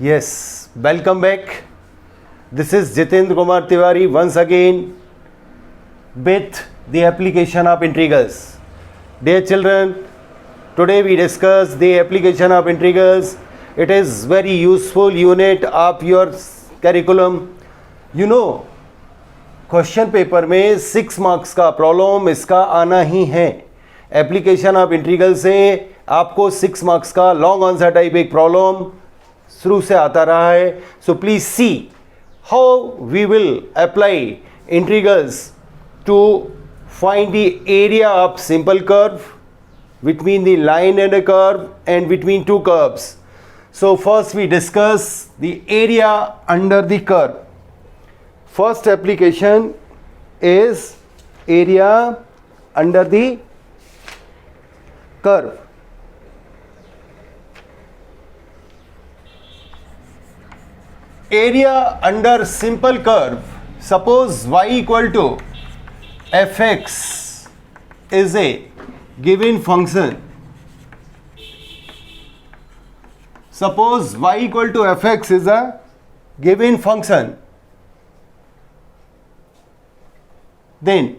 Yes, welcome back. This is Jitendra Kumar Tiwari once again with the application of integrals. Dear children, today we discuss the application of integrals. It is very useful unit of your curriculum. You know, question paper में 6 marks का problem इसका आना ही है. Application of integral से आपको 6 marks का long answer type एक problem शुरू से आता रहा है. So please see how we will apply integrals to find the area of simple curve between the line and a curve and between two curves. So first we discuss the area under the curve. First application is area under the curve. Area under simple curve. Suppose y equal to fx is a given function. Suppose y equal to fx is a given function. Then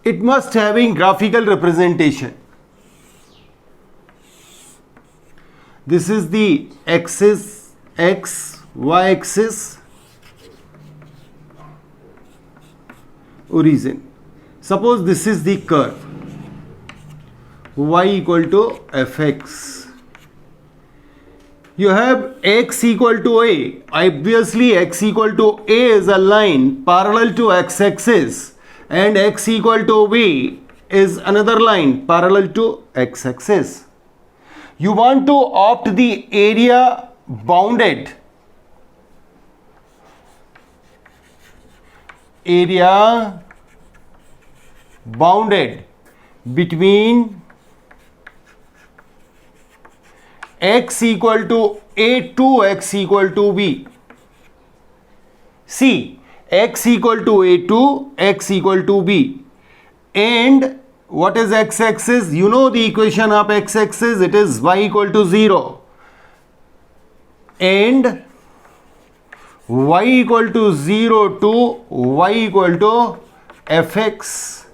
it must having graphical representation. This is the axis x, y axis, origin. Suppose this is the curve y equal to fx. You have x equal to a. Obviously x equal to a is a line parallel to x-axis and x equal to b is another line parallel to x-axis. You want to opt the area bounded. Area bounded between x equal to a to x equal to b. See, x equal to a to x equal to b. And what is x-axis? You know the equation of x-axis, it is y equal to 0. And y equal to 0 to y equal to fx.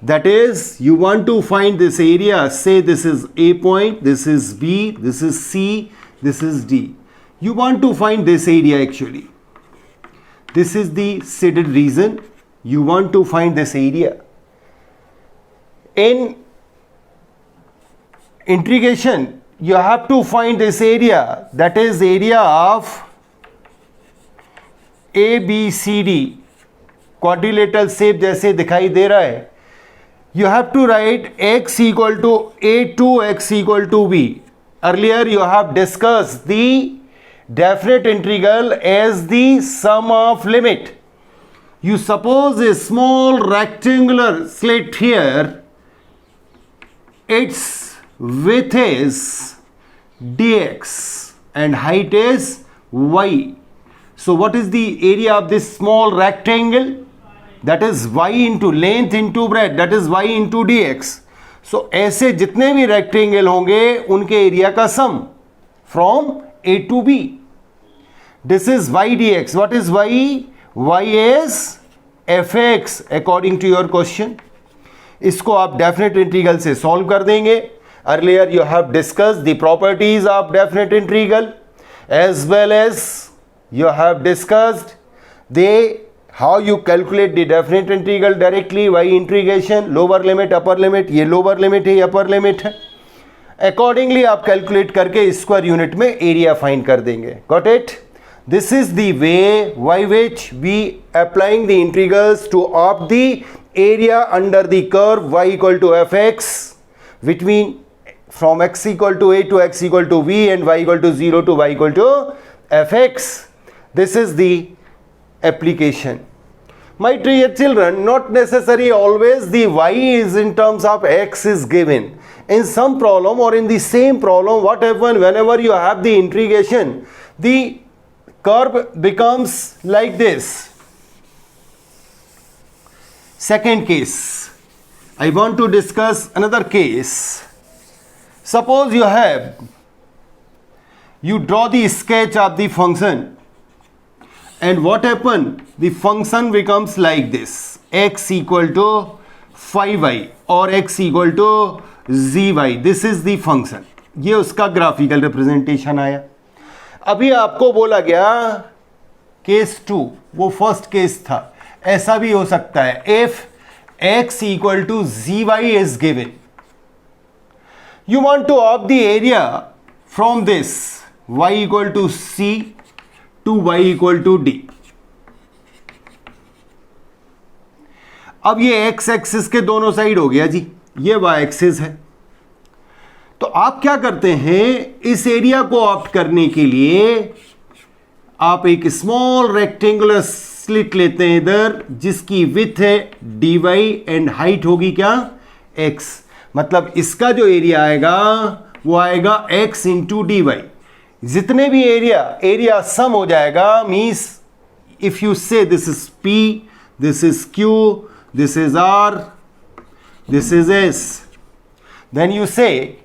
That is, you want to find this area. Say this is A point, this is B, this is C, this is D. You want to find this area actually. This is the shaded region. You want to find this area. In integration, you have to find this area. That is area of ABCD. Quadrilateral shape जैसे दिखाई दे रहा है. You have to write x equal to a to x equal to b. Earlier you have discussed the definite integral as the sum of limit. You suppose a small rectangular slit here. Its width is dx and height is y. So what is the area of this small rectangle? That is y into length into breadth, that is y into dx. So ऐसे जितने भी rectangle होंगे उनके area का सम from a to b. This is y dx. What is y? y is fx according to your question. इसको आप definite integral से solve कर देंगे. Earlier you have discussed the properties of definite integral as well as you have discussed the how you calculate the definite integral directly by integration. Lower limit upper limit, ये lower limit है, upper limit है. Accordingly आप calculate करके square unit में area find कर देंगे. Got it? This is the way by which we applying the integrals to opt the area under the curve y equal to F X between from x equal to a to x equal to b and y equal to 0 to y equal to F x. This is the application. My dear children, not necessary always the y is in terms of x is given. In some problem or in the same problem, what happens whenever you have the integration, the curve becomes like this. Second case, I want to discuss another case. Suppose you draw the sketch of the function, and what happen? The function becomes like this: x equal to 5y or x equal to zy. This is the function. ये उसका graphical representation आया. अभी आपको बोला गया case 2, वो first case था. ऐसा भी हो सकता है. If x equal to zy is given, you want to of the area from this y equal to c to y equal to d. अब ये x एक्सिस के दोनों साइड हो गया जी, ये y एक्सिस है. तो आप क्या करते हैं, इस एरिया को ऑप्ट करने के लिए आप एक स्मॉल रेक्टेंगुलर स्लिट लेते हैं इधर, जिसकी विड्थ है dy एंड हाइट होगी क्या, x. मतलब इसका जो एरिया आएगा वो आएगा x इंटू dy. जितने भी एरिया सम हो जाएगा. मीन्स इफ यू से this is p, this is q, this is r, this is s, then you say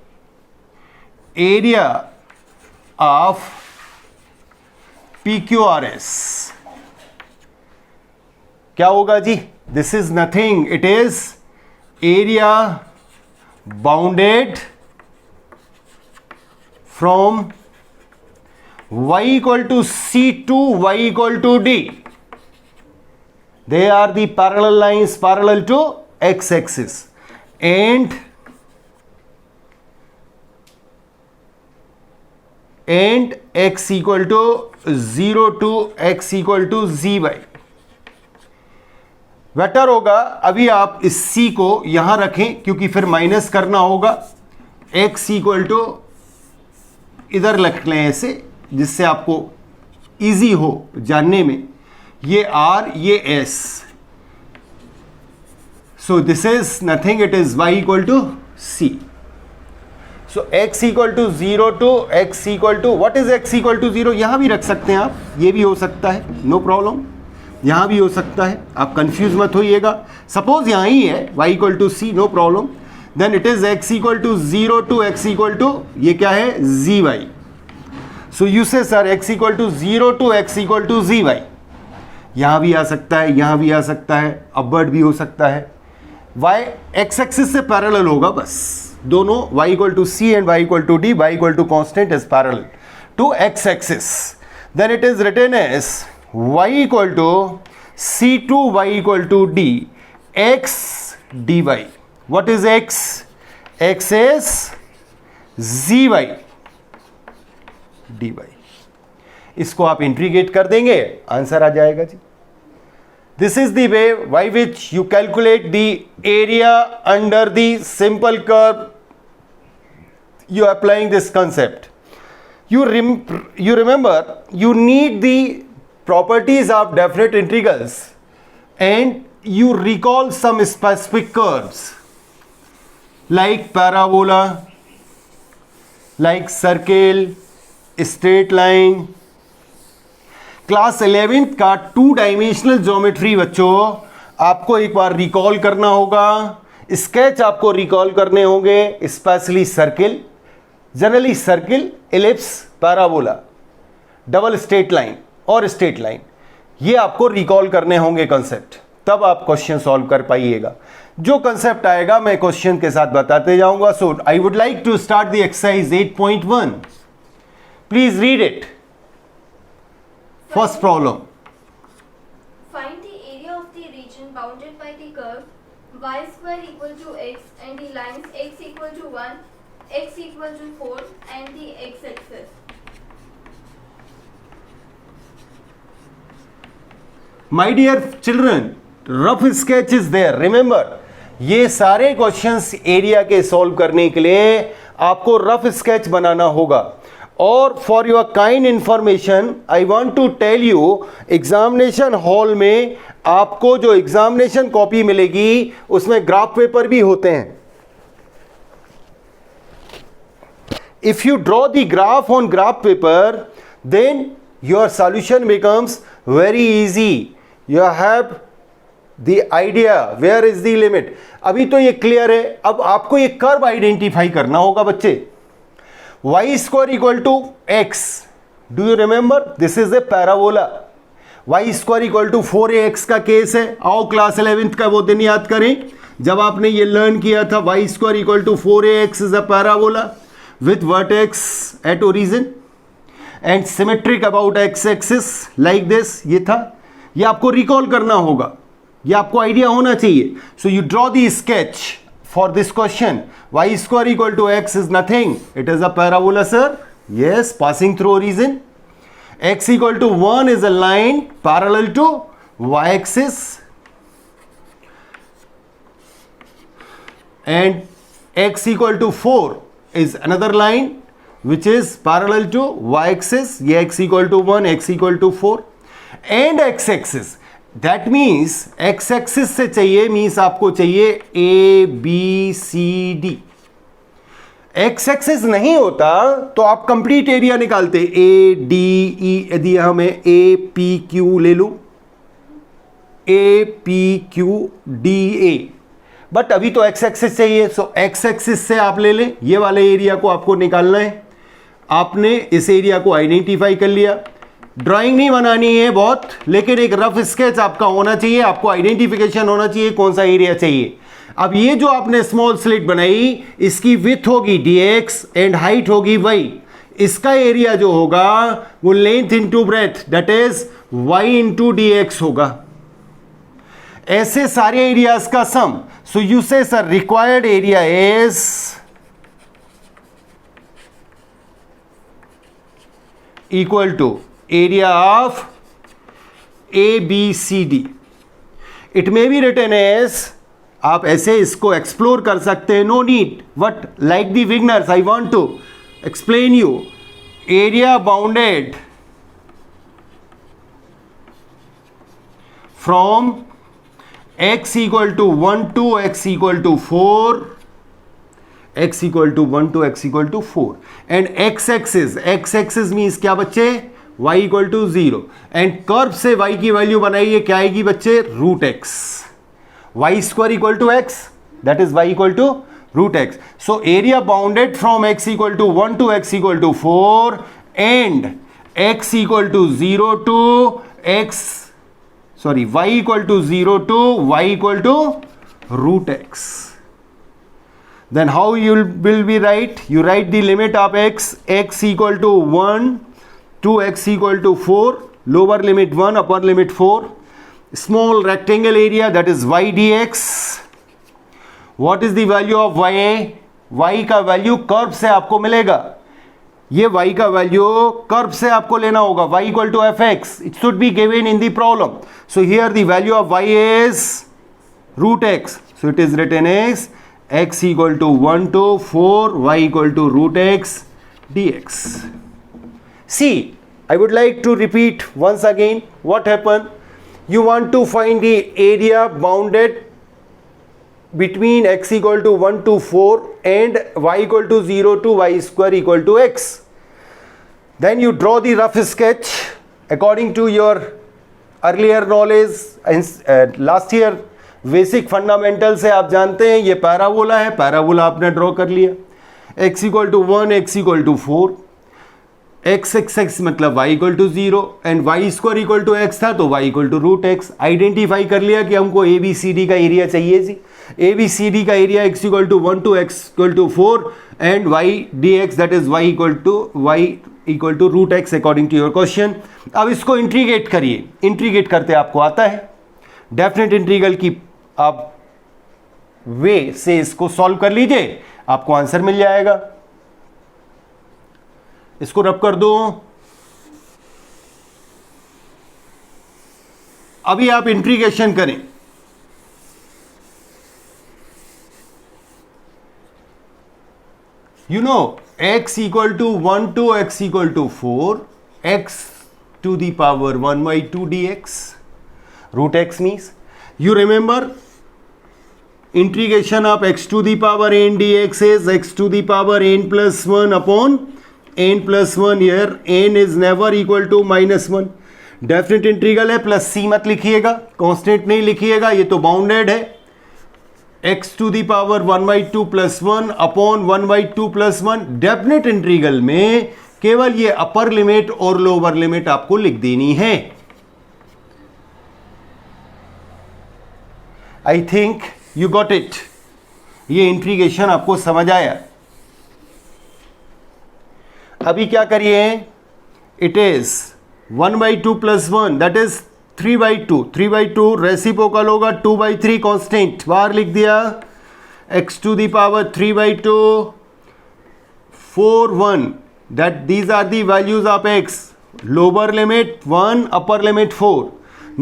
area of PQRS क्या होगा जी? This is nothing, it is area bounded from y equal to c to y equal to d. They are the parallel lines parallel to x axis, and x equal to 0 to x equal to zy. Better होगा अभी आप इस c को यहां रखें, क्योंकि फिर minus करना होगा. x इक्वल टू इधर रख लें ऐसे, जिससे आपको इजी हो जानने में. ये r, ये s. So this is nothing, it is y equal to c. So x equal to 0 to x equal to, what is x equal to 0? यहां भी रख सकते हैं आप, ये भी हो सकता है, नो प्रॉब्लम. यहां भी हो सकता है, आप कंफ्यूज मत होइएगा. सपोज यहां ही है y equal to c, no problem. Then it is x equal to 0 to x equal to, ये क्या है, zy. So you say sir x equal to 0 to x equal to zy. यहां भी आ सकता है, यहां भी आ सकता है, अपवर्ड भी हो सकता है. y x एक्सिस से पैरेलल होगा बस. दोनों y equal to c and y equal to d, y equal to constant is parallel to x axis. Then it is written as y equal to c to y equal to d x dy. What is x? x is zy dy. इसको आप integrate कर देंगे, answer आ जाएगा जी. This is the way by which you calculate the area under the simple curve. You are applying this concept. You remember, you need the properties of definite integrals, and you recall some specific curves like parabola, like circle, straight line. Class 11th का 2 dimensional geometry बच्चों आपको एक बार recall करना होगा. Sketch आपको recall करने होंगे, specially circle, generally circle, ellipse, parabola, double straight line और स्ट्रेट लाइन. ये आपको रिकॉल करने होंगे कंसेप्ट, तब आप क्वेश्चन सॉल्व कर पाइएगा. जो कंसेप्ट आएगा मैं क्वेश्चन के साथ बताते जाऊंगा. So I would like to start the exercise 8.1. Please read it. First problem. Find the area of the region bounded by the curve y square equal to x and the lines x equal to 1, x equal to 4 and the x-axis. My dear children, rough sketch is there. Remember, ये सारे questions area के solve करने के लिए आपको rough sketch बनाना होगा. और for your kind information I want to tell you, examination hall में आपको जो एग्जामिनेशन कॉपी मिलेगी उसमें ग्राफ पेपर भी होते हैं. If you draw the graph on graph paper, then your solution becomes very easy. You have the idea, where is the limit. अभी तो ये क्लियर है, अब आपको ये कर्व आइडेंटिफाई करना होगा बच्चे। y square equal to X, do you remember this is a parabola. y square equal to 4ax का केस है। आओ क्लास 11th का वो दिन याद करें जब आपने ये लर्न किया था। y square equal to 4ax is a parabola with vertex at origin and symmetric about x axis like this. ये था, ये आपको रिकॉल करना होगा, ये आपको आइडिया होना चाहिए। So you draw the sketch for this question. y square equal to x is nothing, it is a parabola sir. yes, passing through origin. X equal to 1 is a line parallel to y-axis and x equal to 4 is another line which is parallel to y-axis. ये x equal to 1, x equal to 4 and x-axis. That means x-axis से चाहिए, means आपको चाहिए A, B, C, D. X axis नहीं होता तो आप complete area निकालते, ए डी ई, यदि हमें ए पी क्यू ले लूं, A P Q D A, but अभी तो एक्स एक्सिस चाहिए। सो एक्स एक्सिस से आप ले लें, ये वाले एरिया को आपको निकालना है। आपने इस एरिया को आइडेंटिफाई कर लिया। ड्राइंग नहीं बनानी है बहुत, लेकिन एक रफ स्केच आपका होना चाहिए, आपको आइडेंटिफिकेशन होना चाहिए कौन सा एरिया चाहिए। अब ये जो आपने स्मॉल स्लिट बनाई, इसकी विड्थ होगी dx एंड हाइट होगी y। इसका एरिया जो होगा वो length into breadth, that is y into dx होगा। ऐसे सारे एरियाज का sum. So you say sir required area is equal to area of ABCD। It may be written as, आप ऐसे इसको एक्सप्लोर कर सकते हैं, no need, but like the beginners I want to explain you. Area bounded from x equal to 1 to x equal to 4, x equal to 1 to x equal to 4 and x axis means क्या बच्चे, y equal to 0 and curve से y की value बनाइए, क्या आएगी बच्चे, root x। y square equal to x, that is y equal to root x. So area bounded from x equal to 1 to x equal to 4 and x equal to 0 to y equal to 0 to y equal to root x. Then how you will be write? You write the limit of x equal to 1 to x equal to 4, lower limit 1, upper limit 4. Small rectangle area, that is y dx. What is the value of y? y का value curve से आपको मिलेगा, ये y का value curve से आपको लेना होगा, y equal to fx. It should be given in the problem. So here the value of y is root x. So it is written as x equal to 1 to 4, y equal to root x dx. See, I would like to repeat once again what happened. You want to find the area bounded between x equal to 1 to 4 and y equal to 0 to y square equal to x. Then you draw the rough sketch according to your earlier knowledge. Last year basic fundamental से आप जानते हैं ये parabola है, parabola आपने draw कर लिया, x equal to 1, x equal to 4, x x मतलब y equal to 0 and y square equal to x था तो y equal to root x। Identify कर लिया कि हमको ABCD का एरिया चाहिए जी। ABCD का area x equal to 1 to x equal to 4 and y dx, that is y equal to root x according to your question. अब इसको इंट्रीगेट करिए, इंट्रीगेट करते आपको आता है, डेफिनेट इंटीग्रल की आप वे से इसको सॉल्व कर लीजिए, आपको आंसर मिल जाएगा। इसको रब कर दो। अभी आप इंटीग्रेशन करें, you know x equal to 1 to x equal to 4, x to the power 1 by 2 dx, root x means, you remember integration of x to the power n dx is x to the power n plus 1 upon n plus 1. Here n is never equal to minus 1. Definite integral है, plus सी मत लिखिएगा, constant नहीं लिखिएगा, ये तो bounded है। x to the power 1/2 plus 1 upon 1/2 plus 1। Definite integral में केवल ये अपर लिमिट और लोअर लिमिट आपको लिख देनी है। I think you got it. ये इंटीग्रेशन आपको समझ आया। अभी क्या करिए, it is 1/2 plus 1 that is 3/2। 3/2 reciprocal होगा 2/3 कांस्टेंट, बाहर लिख दिया। x to the power 3/2 4 1 that these are the values of x. Lower limit 1, upper limit 4.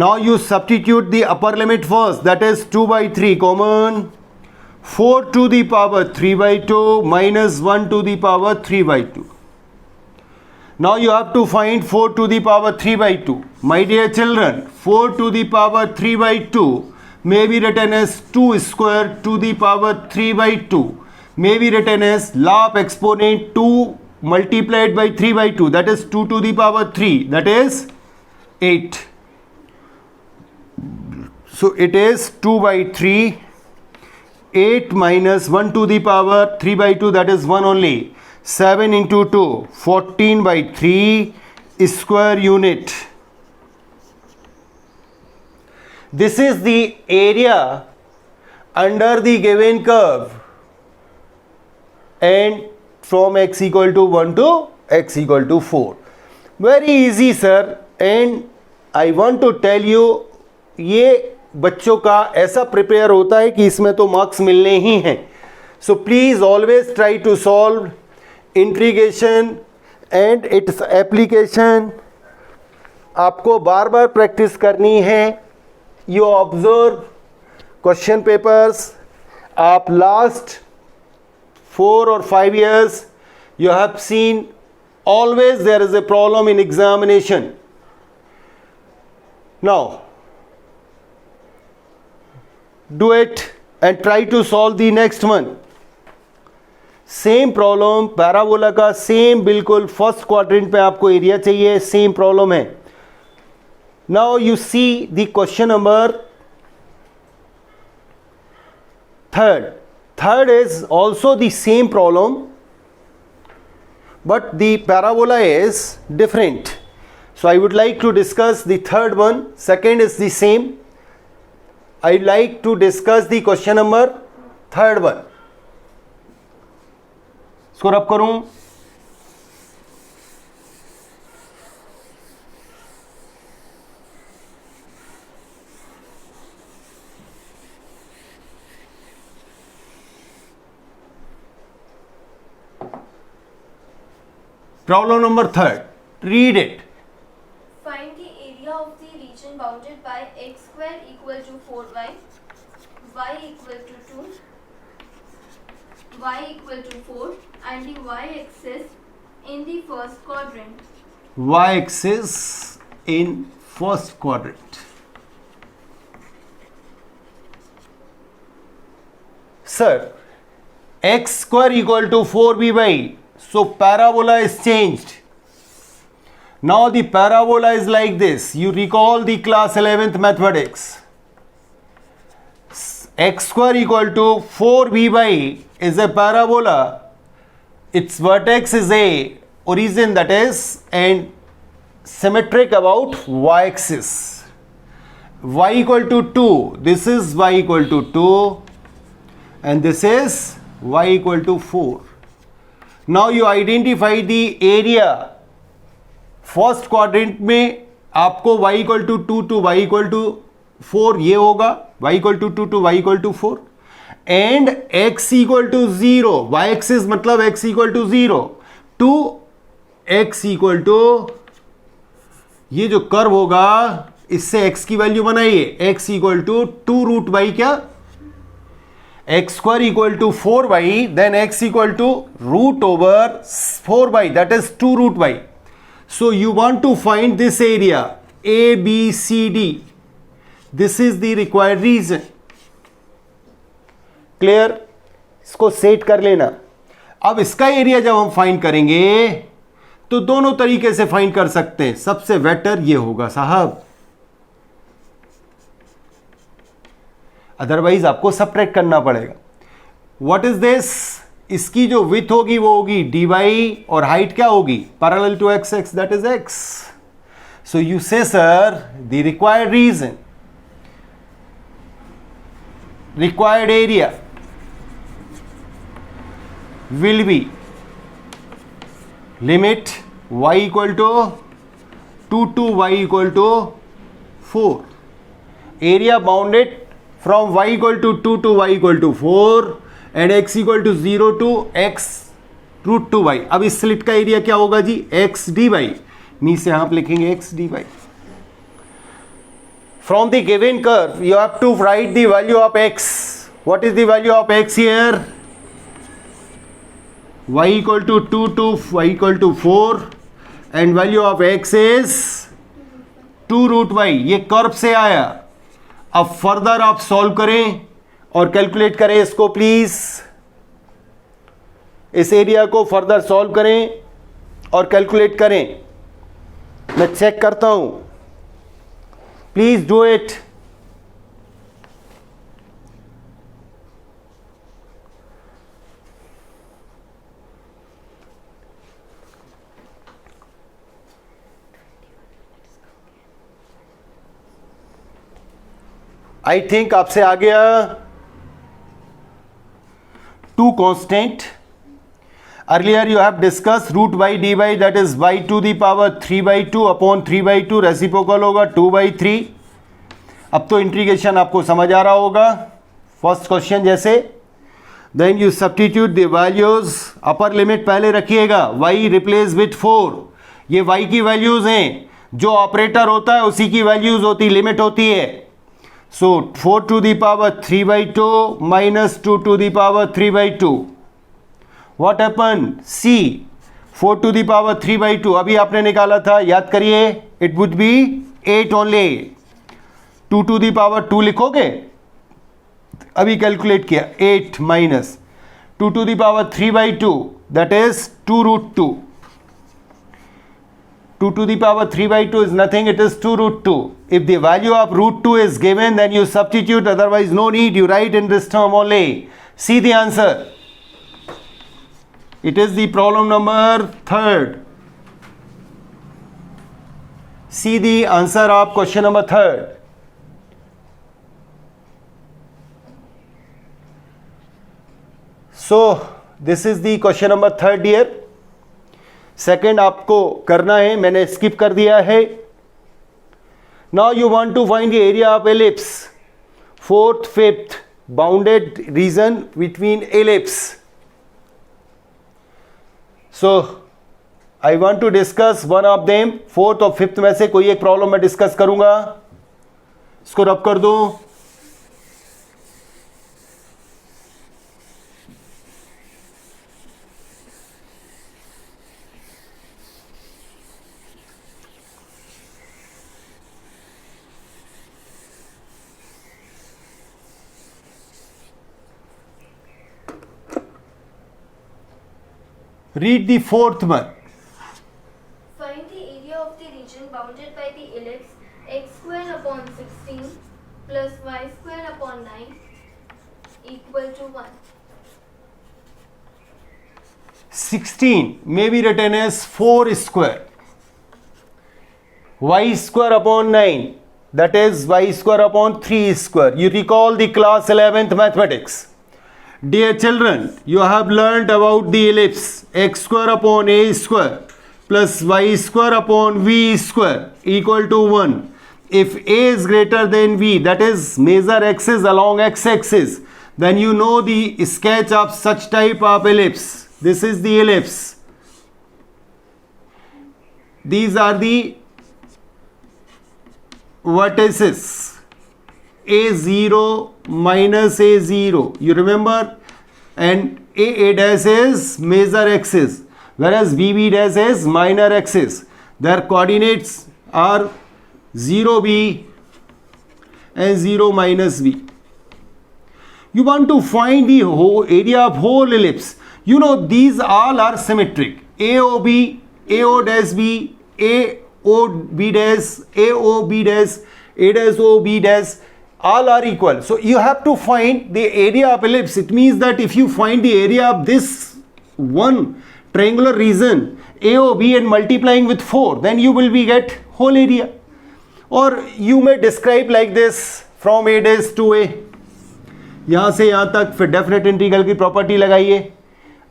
Now you substitute the upper limit first, that is 2/3 common. 4 to the power 3/2 minus 1 to the power 3/2. Now you have to find 4 to the power 3/2. My dear children, 4 to the power 3/2 may be written as 2 square to the power 3/2. May be written as log exponent 2 multiplied by 3/2, that is 2 to the power 3, that is 8. So it is 2/3. 8 minus 1 to the power 3/2, that is 1 only. 7 into 2, 14/3 square unit. This is the area under the given curve, and from x equal to 1 to x equal to 4. Very easy sir, and I want to tell you, ये बच्चों का ऐसा prepare होता है कि इसमें तो marks मिलने ही हैं। So please always try to solve integration and its application. आपको बार बार प्रैक्टिस करनी है। यू ऑब्जर्व क्वेश्चन पेपर्स, आप last 4 or 5 years you have seen always there is a problem in examination. Now do it and try to solve the next one. Same problem parabola का, same बिल्कुल first quadrant पे आपको area चाहिए, same problem है। Now you see the question number third is also the same problem, but the parabola is different. So I would like to discuss the third one. Second is the same. I'd like to discuss the question number third one. इसको रब करूं। Problem number 3. Read it. Find the area of the region bounded by x square equal to 4y, y equal to 2, y equal to 4, and the y-axis in the first quadrant. Y-axis in first quadrant. Sir, x square equal to 4by. So parabola is changed. Now the parabola is like this. You recall the class 11th mathematics. X square equal to 4by is a parabola. Its vertex is a origin, that is, and symmetric about y-axis. Y equal to 2. This is y equal to 2, and this is y equal to 4. Now you identify the area. First quadrant में आपको y equal to 2 to y equal to 4 ये होगा, y equal to 2 to y equal to 4, and x equal to 0, y axis मतलब x equal to 0 to x equal to, ये जो curve होगा इससे x की वैल्यू बनाइए, x equal to 2 root by क्या, x square equal to 4y, then x equal to root over 4y, that is 2 root y. So you want to find this area A, B, C, D. This is the required region. Clear? इसको set कर लेना। अब इसका area जब हम find करेंगे तो दोनों तरीके से फाइंड कर सकते हैं, सबसे बेटर ये होगा साहब, अदरवाइज आपको सब्ट्रैक्ट करना पड़ेगा। व्हाट इज दिस, इसकी जो विथ होगी वो होगी dy और हाइट क्या होगी, parallel to X X, that is X. So you say sir the required region, required area will be limit y equal to 2 to y equal to 4, area bounded from y equal to 2 to y equal to 4 and x equal to 0 to x root 2y। अब इस slit का area क्या होगा जी, x dy, नीचे आप लिखेंगे x dy। From the given curve, you have to write the value of x. What is the value of x here? Y equal to 2 to y equal to 4 and value of x is 2 root y। ये curve से आया। अब further आप solve करें और calculate करें इसको please, इस एरिया को फर्दर सॉल्व करें और कैलकुलेट करें। मैं चेक करता हूं, please do it. I think आपसे आ गया। Two constant, earlier you have discuss root by D by, that is y to the power 3/2 upon 3/2, reciprocal होगा 2/3। अब तो इंटीग्रेशन आपको समझ आ रहा होगा फर्स्ट क्वेश्चन जैसे। Then you substitute the values, upper limit पहले रखिएगा, y रिप्लेस विथ 4, ये y की वैल्यूज हैं, जो ऑपरेटर होता है उसी की वैल्यूज होती, लिमिट होती है। So 4 to the power 3/2 minus 2 to the power 3/2, What happened? C 4 to the power 3/2 अभी आपने निकाला था, याद करिए, it would be 8 only। 2 to the power 2 लिखोगे, अभी कैलकुलेट किया, 8 minus 2 to the power 3/2, that is 2 root 2। 2 to the power 3/2 is nothing, it is 2 root 2। If the value of root 2 is given, then you substitute, otherwise no need, you write in this term only। See the answer, it is the problem number 3rd। see the answer of question number 3rd। so this is the question number 3rd dear। Second आपको करना है, मैंने skip कर दिया है। now you want to find the area of ellipse, 4th 5th bounded region between ellipse। So I want to discuss one of them, 4th और 5th में से कोई एक प्रॉब्लम मैं डिस्कस करूंगा। इसको रब कर दो। Read the 4th one। Find the area of the region bounded by the ellipse x square upon 16 plus y square upon 9 equal to 1। 16 may be written as 4 square, y square upon 9, that is y square upon 3 square। You recall the class 11th mathematics। Dear children, you have learnt about the ellipse x square upon a square plus y square upon v square equal to 1। If a is greater than v, that is measure axis along x-axis, then you know the sketch of such type of ellipse। This is the ellipse, these are the vertices, a0 minus a0, you remember, and a dash is major axis whereas bb dash is minor axis। their coordinates are 0b and 0 minus b। you want to find the whole area of whole ellipse, you know these all are symmetric, AOB AO dash B, AO B dash, AO B dash, A dash O B dash, all are equal. So you have to find the area of ellipse. It means that if you find the area of this one triangular region AOB and multiplying with 4, then you will be get whole area. Or you may describe like this from A dash to A. यहाँ से यहाँ तक, फिर definite integral की property लगाइए,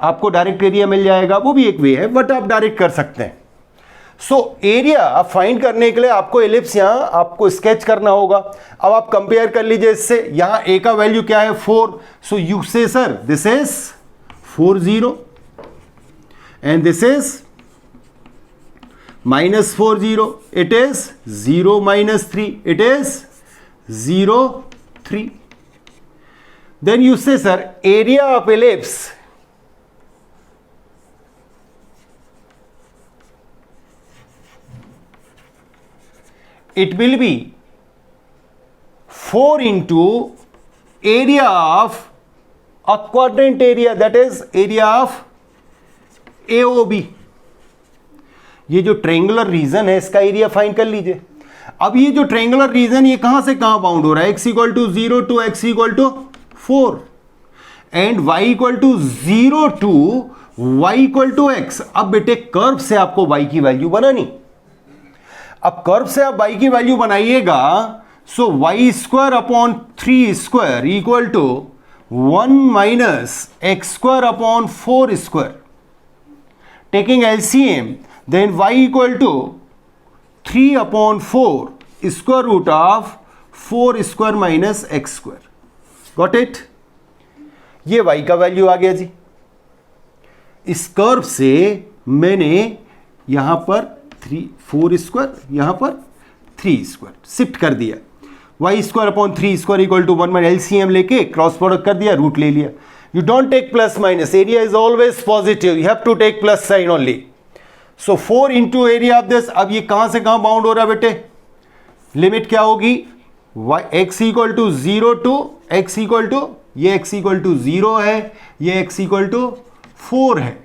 आपको direct area मिल जाएगा. वो भी एक वे है, बट आप डायरेक्ट कर सकते हैं. सो एरिया फाइंड करने के लिए आपको एलिप्स यहाँ आपको स्केच करना होगा. अब आप कंपेयर कर लीजिए इससे. यहाँ ए का वैल्यू क्या है 4. So you say sir this is 4 0 and this is -4 0. It is 0 -3. It is 0 3. Then you say sir area of ellipse it will be 4 into area of a quadrant area, that is area of AOB. ये जो triangular reason है इसका area find कर लीजिए. अब ये जो triangular reason ये कहां से कहां बाउंड हो रहा है? x = 0 to x = 4 and y = 0 to y = x. अब बेटे कर्व से आपको y की वैल्यू बनानी. अब कर्व से आप y की वैल्यू बनाइएगा. So y² upon 3² equal to 1 - x² 4². Taking LCM, then y equal to 3/4 √4² - x². Got it? ये y का वैल्यू आ गया जी. इस कर्व से मैंने यहां पर 4², यहां पर 3² शिफ्ट कर दिया. y² upon 3² equal to 1 LCM लेके क्रॉस प्रोडक्ट कर दिया, रूट ले लिया. You don't take plus minus, area is always positive, you have to take plus sign only. So 4 into area of this. अब ये कहां से कहां बाउंड हो रहा है बेटे? लिमिट क्या होगी? x = 0 टू x = ये x = 0 है, ये x = 4 है.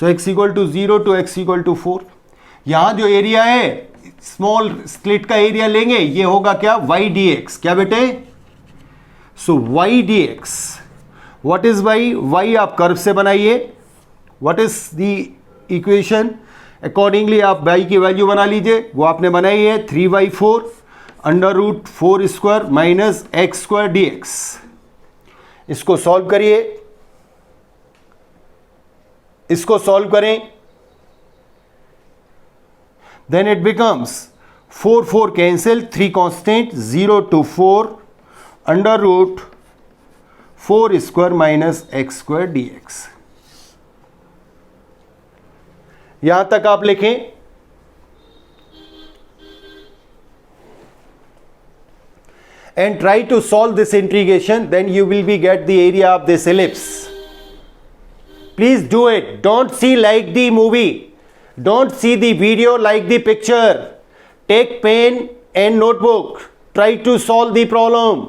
सो x = 0 टू x = 4. यहां जो एरिया है स्मॉल स्लिट का एरिया लेंगे, ये होगा क्या? y dx. क्या बेटे? सो y dx. What is y आप कर्व से बनाइए. What is the equation? Accordingly आप y की वैल्यू बना लीजिए. वो आपने बनाई है 3/4 √4² - x² dx. इसको सॉल्व करिए, इसको सॉल्व करें. Then it becomes 4 cancel, 3 constant, 0 to 4 √4² - x² dx. यहां तक आप लिखें. And try to solve this integration, then you will be get the area of this ellipse. Please do it. Don't see like the movie. Don't see the video like the picture. Take pen and notebook. Try to solve the problem.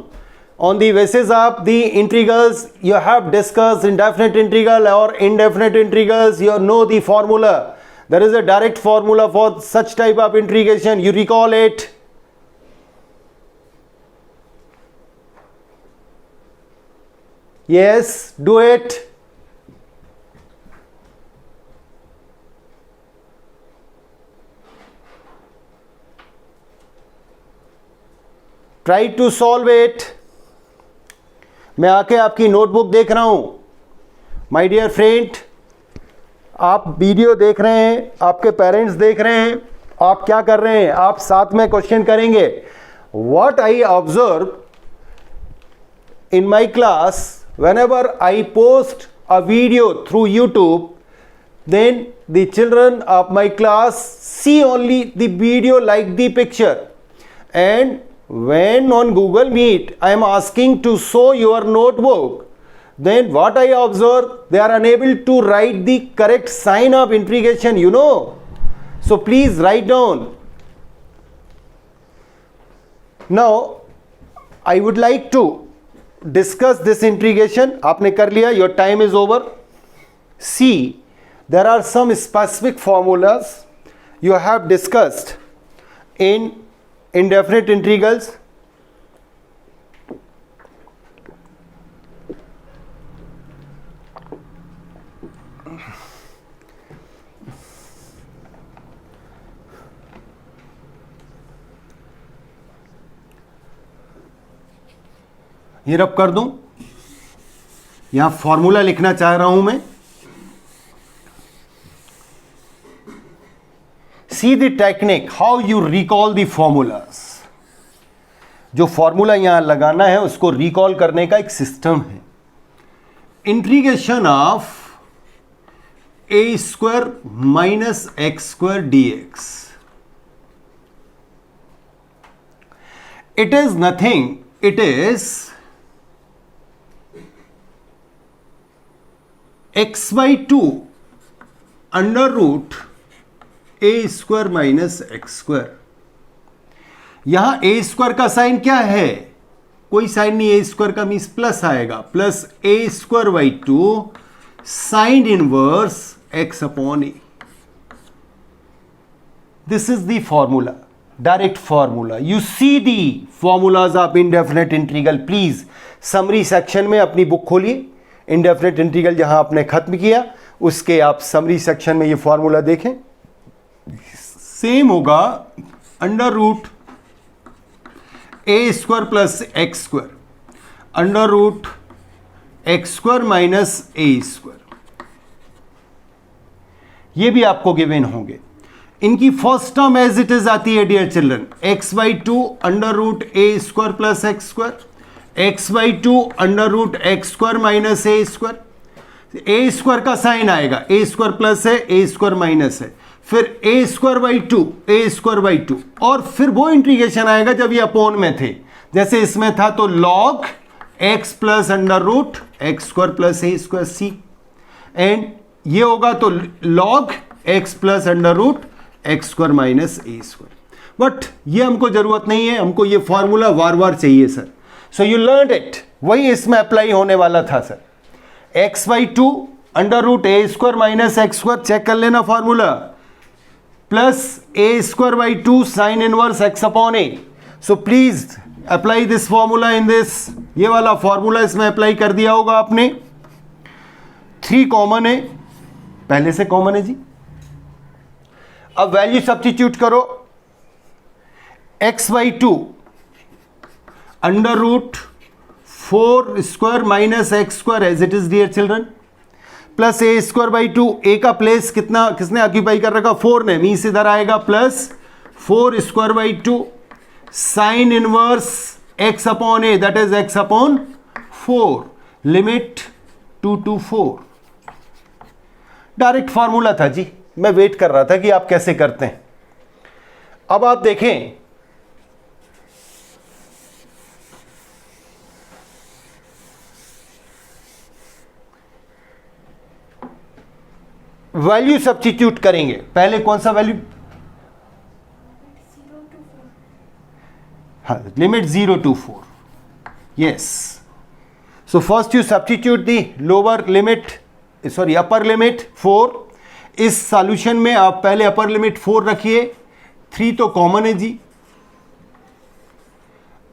On the basis of the integrals you have discussed, indefinite integral or indefinite integrals, you know the formula. There is a direct formula for such type of integration. You recall it. Yes, do it. Try to solve it. मैं आके आपकी notebook देख रहा हूं. My dear friend, आप video देख रहे हैं, आपके पेरेंट्स देख रहे हैं, आप क्या कर रहे हैं? आप साथ में क्वेश्चन करेंगे. What I observe in my class, whenever I post a video through YouTube, then the children of my class see only the video like the picture, and when on Google Meet I am asking to show your notebook, then what I observe, they are unable to write the correct sign of integration, you know. So please write down. Now I would like to discuss this integration. आपने कर लिया, your time is over. See, there are some specific formulas you have discussed in indefinite integrals. ये रब कर दूं, यहां formula लिखना चाह रहा हूं मैं. See the technique how you recall the formulas. जो फॉर्मूला यहां लगाना है उसको रिकॉल करने का एक सिस्टम है. Integration of a square minus x square d x. It is nothing, it is x by two under root A square minus x square. यहां ए स्क्वायर का साइन क्या है? कोई साइन नहीं, ए स्क्वायर का means plus आएगा, plus A square by two sine inverse x upon a. This is the formula, direct formula. You see the formulas of indefinite integral. Please summary section में अपनी book खोलिए. Indefinite integral जहां आपने खत्म किया उसके आप समरी सेक्शन में ये फॉर्मूला देखें. सेम होगा अंडर रूट ए square plus X square under root x square minus ए स्क्वायर. ये भी आपको गिवन होंगे. इनकी first term as it is आती है dear children, X by two under root A square plus X square, X by two under root x square minus A square. A square का sine आएगा, A square plus है, ए square minus है, फिर A square by two, A square by two, और फिर वो integration आएगा जब ये अपोन में थे. जैसे इसमें था तो log x plus under root x square plus A square c, and ये होगा तो log x plus under root x square minus A square. But ये हमको जरूरत नहीं है, हमको ये फॉर्मूला बार बार चाहिए sir. So you learn it, वही इसमें अप्लाई होने वाला था sir. X by two under root A square minus x square, check कर लेना formula, plus A square by two sine inverse x upon a. So please apply this formula in this. ये वाला formula इसमें apply कर दिया होगा आपने. 3 common है, पहले से कॉमन है जी. अब वैल्यू सब्स्टिट्यूट करो. X by two under root 4 square minus x square as it is dear children, plus A square by two. A का प्लेस कितना किसने ऑक्यूपाई कर रखा? 4 ने, मीन्स इधर आएगा plus 4 square by two sine inverse x upon A, that is x upon 4, limit 2 to 4. Direct formula था जी, मैं वेट कर रहा था कि आप कैसे करते हैं. अब आप देखें, वैल्यू सब्स्टिट्यूट करेंगे. पहले कौन सा वैल्यू? हाँ, limit 0 to 4. Yes. So first you substitute the lower limit, sorry upper limit 4. इस सॉल्यूशन में आप पहले अपर लिमिट 4 रखिए, 3 तो कॉमन है जी.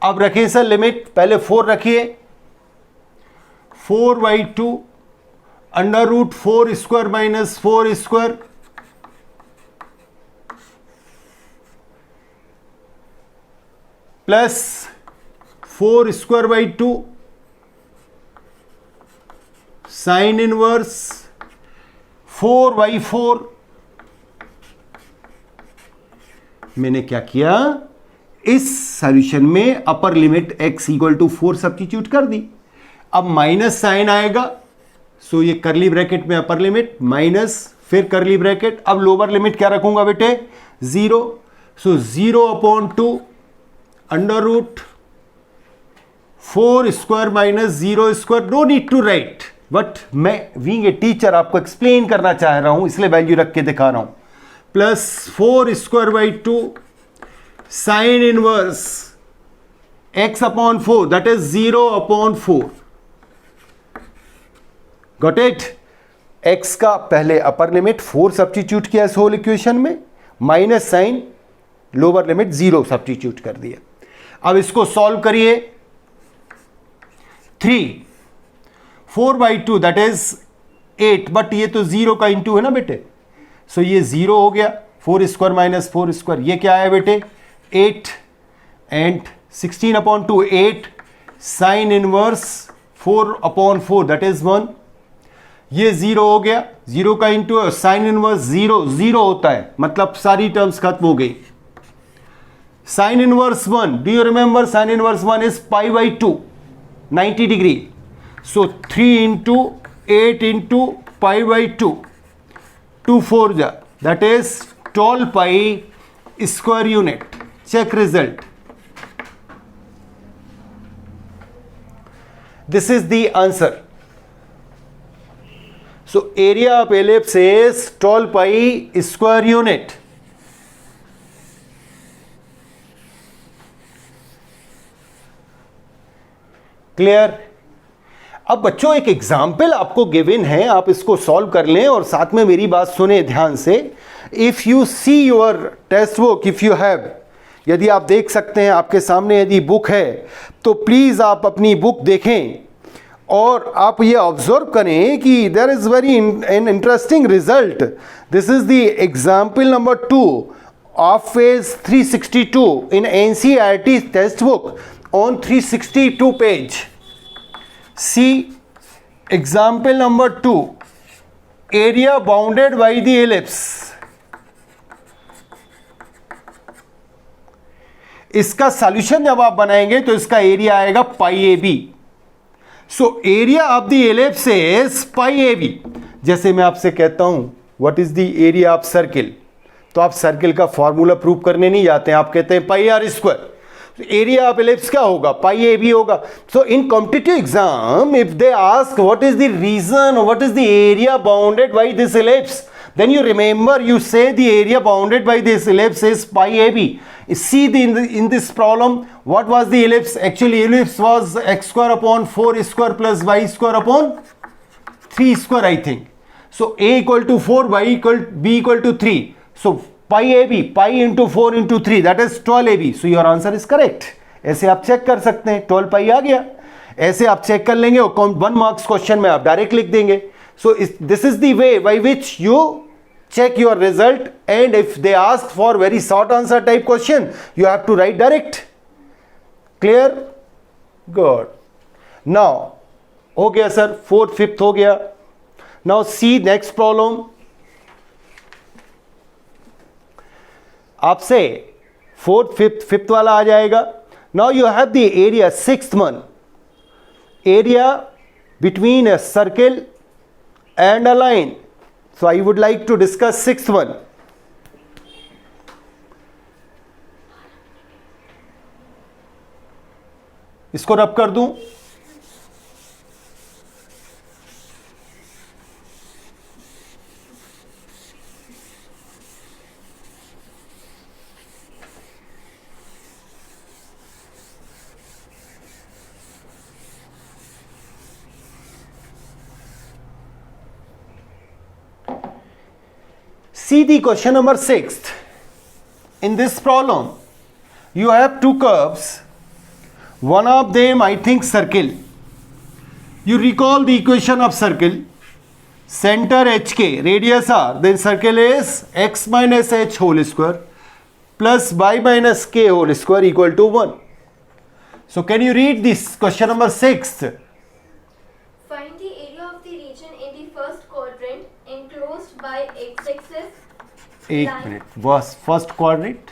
अब रखिए सर लिमिट, पहले 4 रखिए, 4 by two under root 4 square minus 4 square plus 4 square by two sine inverse 4 by 4. मैंने क्या किया, इस सॉल्यूशन में upper limit x equal to 4 substitute कर दी. अब माइनस साइन आएगा, सो ये करली ब्रैकेट में अपर लिमिट माइनस, फिर करली ब्रैकेट. अब लोअर लिमिट क्या रखूंगा बेटे? 0. So 0 upon 2 under root 4 square minus 0 square. No need to write, but मैं बीइंग ए टीचर आपको एक्सप्लेन करना चाह रहा हूं, इसलिए वैल्यू रख के दिखा रहा हूं. Plus 4 square by two sine inverse x upon 4, that is 0 upon 4. Got it? x का पहले अपर लिमिट 4 सब्स्टिट्यूट किया इस होल इक्वेशन में, minus sign lower limit 0 substitute कर दिया। अब इसको सॉल्व करिए। 4/2 दैट इज 8, बट ये तो 0 का इंटू है ना बेटे, सो ये 0 हो गया। 4² माइनस 4², ये क्या है बेटे 8, and 16/2 8 sine inverse 4/4 that is 1, ये 0 हो गया। 0 का इंटू साइन इनवर्स 0 0 होता है, मतलब सारी टर्म्स खत्म हो गई। Sine inverse 1, do you remember sine inverse 1 is π/2 90 degree, so 3 into 8 into π/2 2 4 जा that is 12 pi square unit. Check result. This is the answer. So area of ellipse is 12 pi square unit. Clear? अब बच्चों एक example आपको given है, आप इसको solve कर लें और साथ में मेरी बात सुने ध्यान से। If you see your text book, if you have, यदि आप देख सकते हैं आपके सामने यदि बुक है तो प्लीज आप अपनी बुक देखें और आप ये ऑब्जर्व करें कि there is very an interesting result. This is the example number 2 of page 362 in NCERT text book on 362 page. See example number 2, area bounded by the ellipse. इसका सॉल्यूशन जब आप बनाएंगे तो इसका एरिया आएगा πAB. So area of the ellipse is πAB. जैसे मैं आपसे कहता हूं what is the area of circle, तो आप सर्किल का फॉर्मूला प्रूव करने नहीं जाते हैं, आप कहते हैं πr²। एरिया ऑफ एलिप्स क्या होगा πAB होगा। So in competitive exam if they ask what is the region, what is the area bounded by this ellipse, then you remember you say the area bounded by this ellipse is πAB. See in this problem what was the ellipse? Actually ellipse was x²/4² plus y² 3² I think. So a equal to 4, b equal to 3. So πAB, pi into 4 into 3 that is 12AB. So your answer is correct. ऐसे आप check कर सकते हैं, 12 pi आ गया। ऐसे आप check कर लेंगे और 1 मार्क्स क्वेश्चन में आप डायरेक्ट लिख देंगे। So this is the way by which you check your result, and if they ask for very short answer type question you have to write direct. Clear? Good. Now हो गया sir, 4th 5th हो गया। Now see next problem. आपसे 4th 5th वाला आ जाएगा। Now you have the area 6th one, area between a circle and a line. So I would like to discuss 6th one. इसको रब कर दूं। See the question number 6th. In this problem, you have two curves. One of them, I think, circle. You recall the equation of circle. Center HK, radius R, then circle is x minus h whole square plus y minus k whole square equal to 1. So can you read this question number 6th? Find the area of the region in the first quadrant enclosed by x-axis. एक minute, बस first quadrant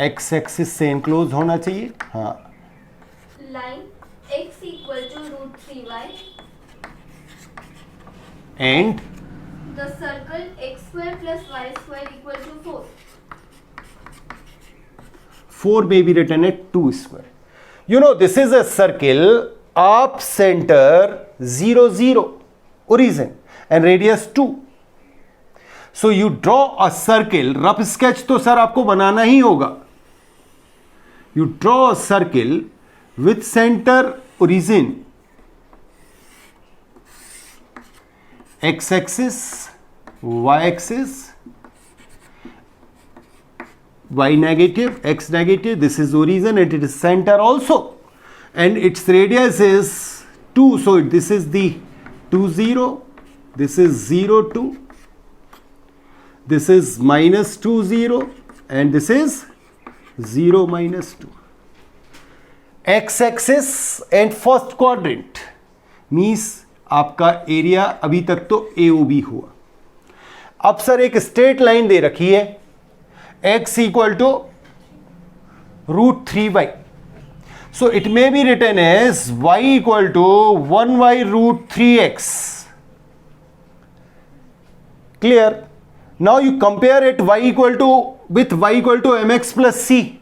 x axis से enclose होना चाहिए। हाँ, line x equal to √3y and the circle x² plus y² equal to 4. 4 may be written at 2². You know this is a circle of center 0 0 origin and radius 2. So you draw a circle, rough sketch तो sir आपको बनाना ही होगा। You draw a circle with center origin x axis, y axis, y negative, x negative, this is origin and it is center also, and its radius is 2, so this is the 2 0, this is 0 2, this is minus 2 0, and this is 0 minus 2. X axis and first quadrant means आपका area अभी तक तो AOB हुआ. अब sir एक straight line दे रखी है x equal to √3y. So it may be written as y equal to 1y √3x. Clear? Now you compare it y equal to with y equal to mx plus c.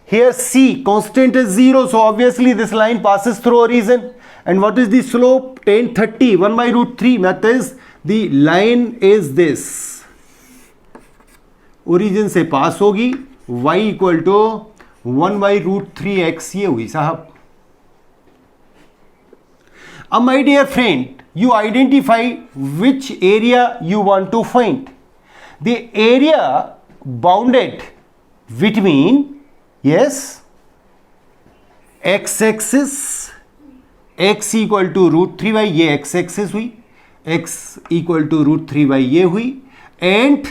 Here c constant is 0, so obviously this line passes through origin. And what is the slope? tan 30, 1 by √3. That is, the line is this. Origin से पास होगी, y equal to 1 by √3x ये हुई साहब. अब my dear friend, you identify which area you want to find. The area bounded between, yes, x axis, x equal to √3y, ये x axis हुई, x equal to √3y ये हुई, and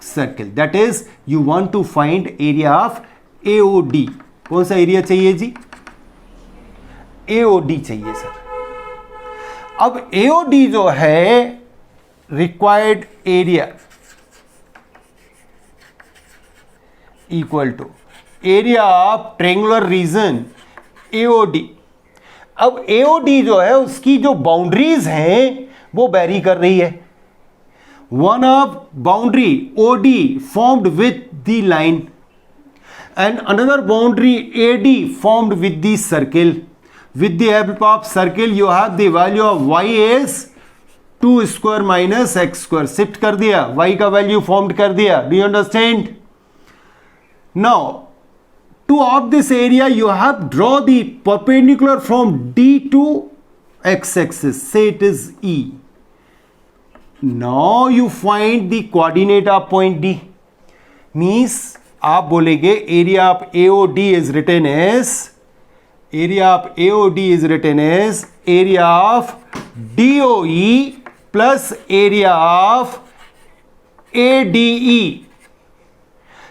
circle. That is, you want to find area of AOD. कौन सा area चाहिए जी? AOD चाहिए sir. अब AOD जो है required area equal to area of triangular region AOD. अब AOD जो है उसकी जो बाउंड्रीज हैं वो वेरी कर रही है. One of boundary OD formed with the line and another boundary AD formed with the circle. With the help of circle you have the value of y is 2 square minus x square. Shift कर दिया, y का value form कर दिया. Do you understand? Now to of this area you have draw the perpendicular from D to x axis. Say it is E. Now you find the coordinate of point D. Means आप बोलेगे area of AOD is written as area of area of DOE plus area of ADE.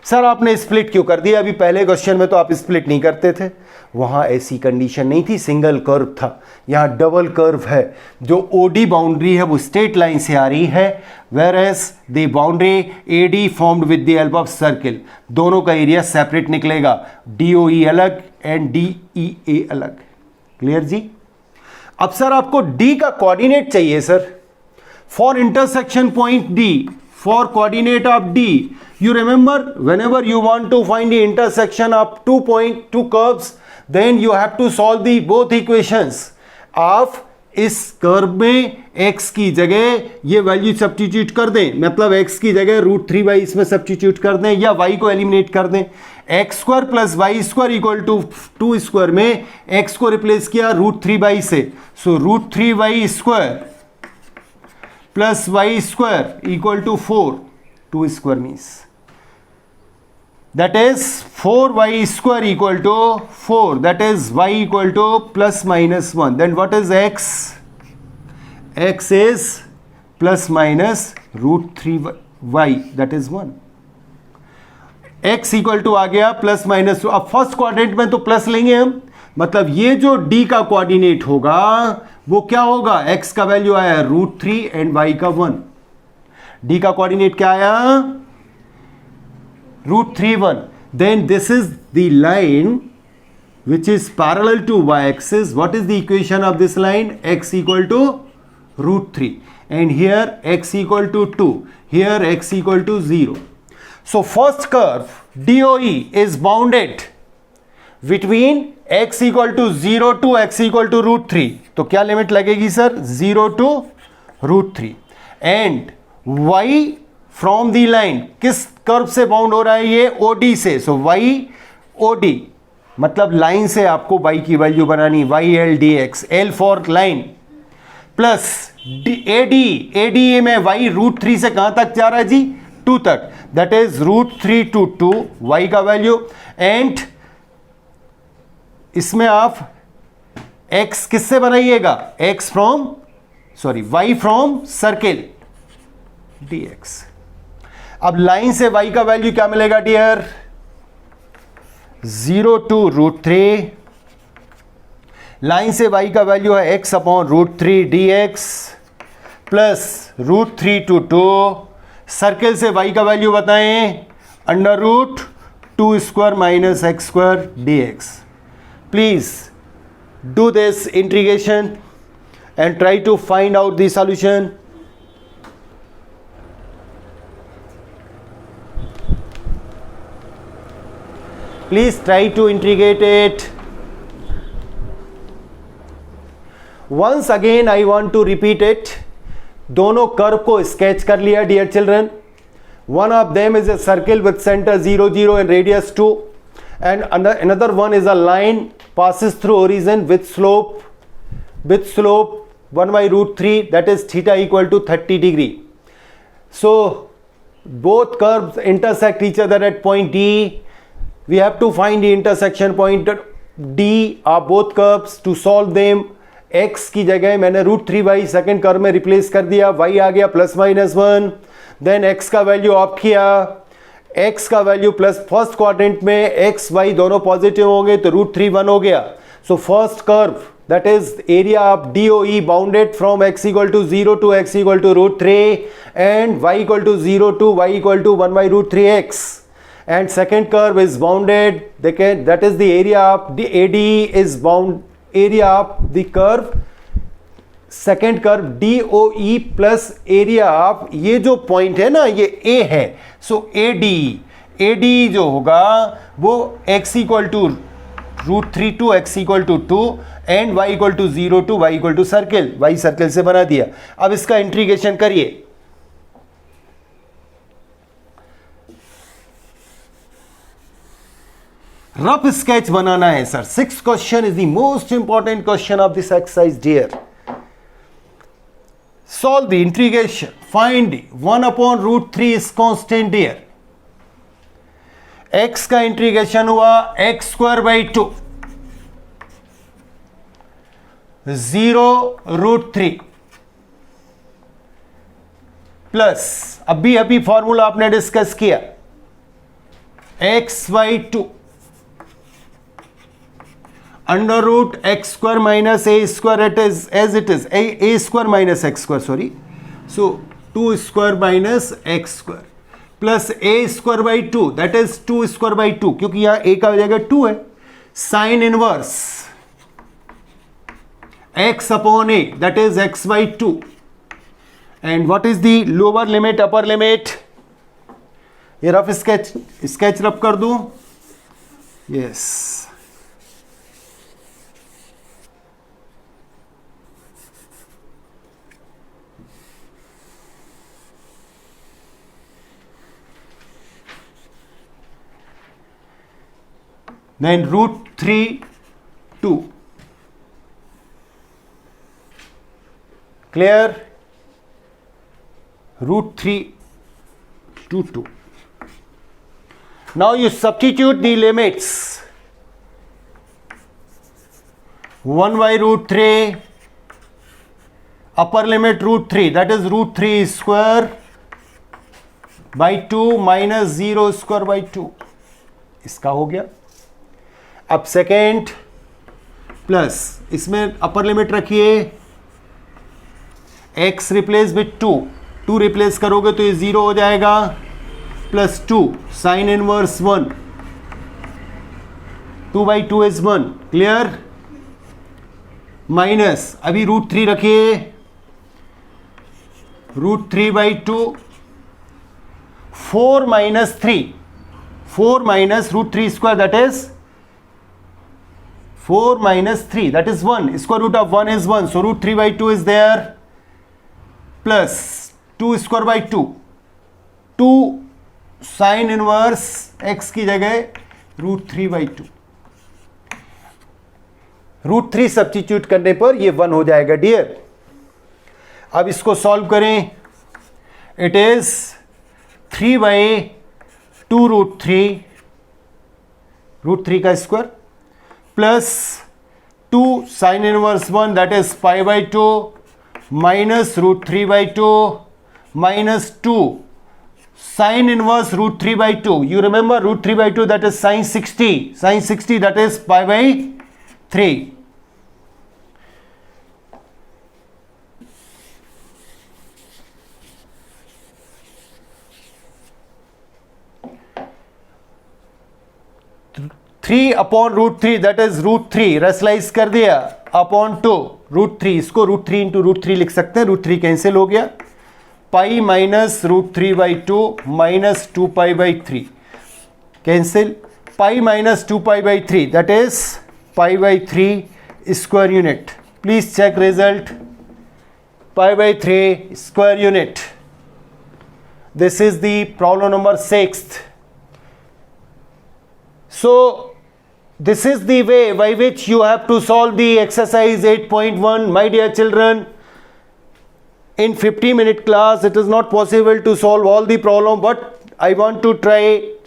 Sir आपने split क्यों कर दिया? अभी पहले question में तो आप स्प्लिट नहीं करते थे, वहां ऐसी कंडीशन नहीं थी, सिंगल कर्व था. यहां डबल कर्व है. जो OD बाउंड्री है वो स्ट्रेट लाइन से आ रही है, where as the boundary AD formed with the help of circle. दोनों का एरिया सेपरेट निकलेगा, DOE अलग एंड DEA अलग. क्लियर जी? अब सर आपको D का कोऑर्डिनेट चाहिए sir for intersection point D. For coordinate of D, you remember whenever you want to find the intersection of two curves, then you have to solve the both equations of इस curve में x की जगह ये value substitute कर दें, मतलब x की जगह √3y इसमें सब्स्टिट्यूट कर दें या y को एलिमिनेट कर दें. x square plus y square equal to 2 square में x को रिप्लेस किया √3y से, सो √3y square plus y square equal to 4. 2 square means that is 4y square equal to 4. That is y equal to plus minus 1. Then what is x? X is plus minus √3y. That is 1. x equal to आ गया plus minus. अब first quadrant में तो plus लेंगे हम, मतलब ये जो D का कोऑर्डिनेट होगा वो क्या होगा? x का वैल्यू आया √3 एंड y का 1. D का कोऑर्डिनेट क्या आया? √3 1. Then this is the line which is parallel to y axis. What is the equation of this line? X equal to √3 and here x equal to 2. Here x equal to 0. So first curve DOE is bounded between x equal to 0 to x equal to √3. तो क्या limit लगेगी sir? 0 to √3. And y from the line किस curve से bound हो रहा है? ये OD से. सो y OD मतलब लाइन से आपको y की वैल्यू बनानी, YL dx. L for line. Plus AD में y √3 से कहां तक जा रहा है जी, 2 तक, दैट इज √3 to 2 y का वैल्यू, एंड इसमें आप x किससे बनाइएगा, y फ्रॉम सर्किल dx। अब लाइन से y का वैल्यू क्या मिलेगा डियर, 0 to √3, लाइन से y का वैल्यू है x upon √3 dx plus √3 to 2, circle से y का वैल्यू बताएं, √2² minus x² dx। Please do this integration and try to find out the solution. Please try to integrate it. Once again I want to repeat it. दोनों curve को sketch कर लिया dear children. One of them is a circle with center 0 0 and radius 2, and another one is a line passes through origin with slope 1 by √3, that is theta equal to 30 degree. So both curves intersect each other at point D. We have to find the intersection point D of both curves. To solve them, x की जगह मैंने √3y second curve में replace कर दिया, y आ गया +-1, then x का value of किया, x का वैल्यू प्लस फर्स्ट क्वाड्रेंट में x y दोनों पॉजिटिव होंगे तो √3 1 हो गया. So first curve, that is area of DOE bounded from x equal to 0 to x equal to √3 and y equal to 0 to y equal to 1 by √3x, and second curve is bounded, that is the area of the AD is bound area of the curve, second curve DOE plus area of, ये जो point है ना ये A है, so AD जो होगा वो x equal to √3 to x equal to 2 and y equal to 0 to y equal to circle, y circle से बना दिया. अब इसका इंटीग्रेशन करिए. रफ स्केच बनाना है sir. 6th question is the most important question of this exercise dear. Solve the integration. Find 1/√3 is constant dear. x का integration हुआ x²/2 0 √3 प्लस अभी फॉर्मूला आपने डिस्कस किया x/2 √x² minus a², it is as it is a² minus x², sorry, so 2² minus x² plus a²/2, that is 2²/2, क्योंकि यहां a का जगह 2 है. Sign inverse x upon a, that is x/2, and what is the lower limit, upper limit? ये rough sketch rough कर दूं. Yes, then √3 2. Clear? √3 to 2. Now you substitute the limits. 1 by √3, upper limit √3, that is √3² by 2 minus 0²/2. इसका हो गया. अब second plus इसमें upper limit रखिए, x replace with 2 replace करोगे तो ये 0 हो जाएगा, plus 2 sign inverse 1, 2/2 is 1. Clear? Minus अभी √3 रखिए, √3/2 4 minus 3, 4 minus √3², that is 4 minus 3, that is 1. Square root of 1 is 1, so √3/2 is there, plus 2²/2, 2 sign inverse x की जगह √3/2. √3 सब्स्टिट्यूट करने पर ये 1 हो जाएगा डियर. अब इसको सॉल्व करें. इट इज 3/2 √3 का square plus 2 sin inverse 1 that is pi/2 minus √3/2 minus 2 sin inverse √3/2. You remember √3/2 that is sin 60. Sin 60 that is pi/3. Three upon √3 that is √3 rationalise कर दिया अपॉन 2 √3. इसको √3 इंटू √3 लिख सकते हैं. √3 कैंसिल हो गया. Pi minus √3/2 minus 2π/3 cancel. Pi minus 2π/3 that is pi/3 square unit. Please check result. pi/3 square unit. This is the problem number 6th. So this is the way by which you have to solve the exercise 8.1. My dear children, in 50-minute class it is not possible to solve all the problem, but I want to try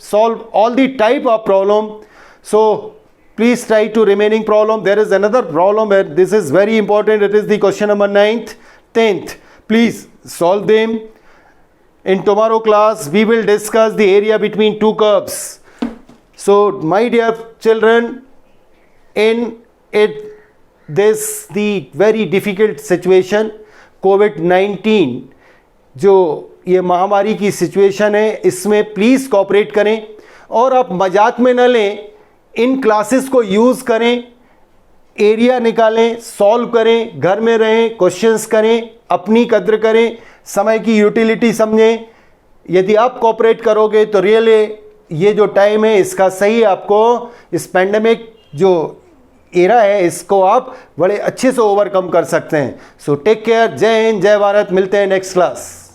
solve all the type of problem. So please try to remaining problem. There is another problem where this is very important. It is the question number 9th, 10th. Please solve them. In tomorrow class we will discuss the area between two curves. So my dear children, in this the very difficult situation COVID-19 जो ये महामारी की situation है, इसमें please cooperate करें और आप मजाक में न लें. इन क्लासेस को यूज़ करें, एरिया निकालें, सॉल्व करें, घर में रहें, क्वेश्चंस करें, अपनी कद्र करें, समय की यूटिलिटी समझें. यदि आप कोऑपरेट करोगे तो रियली ये जो टाइम है इसका सही आपको इस पैंडेमिक जो एरा है इसको आप बड़े अच्छे से ओवरकम कर सकते हैं. So take care. Jai Hind, जय भारत. मिलते हैं नेक्स्ट क्लास.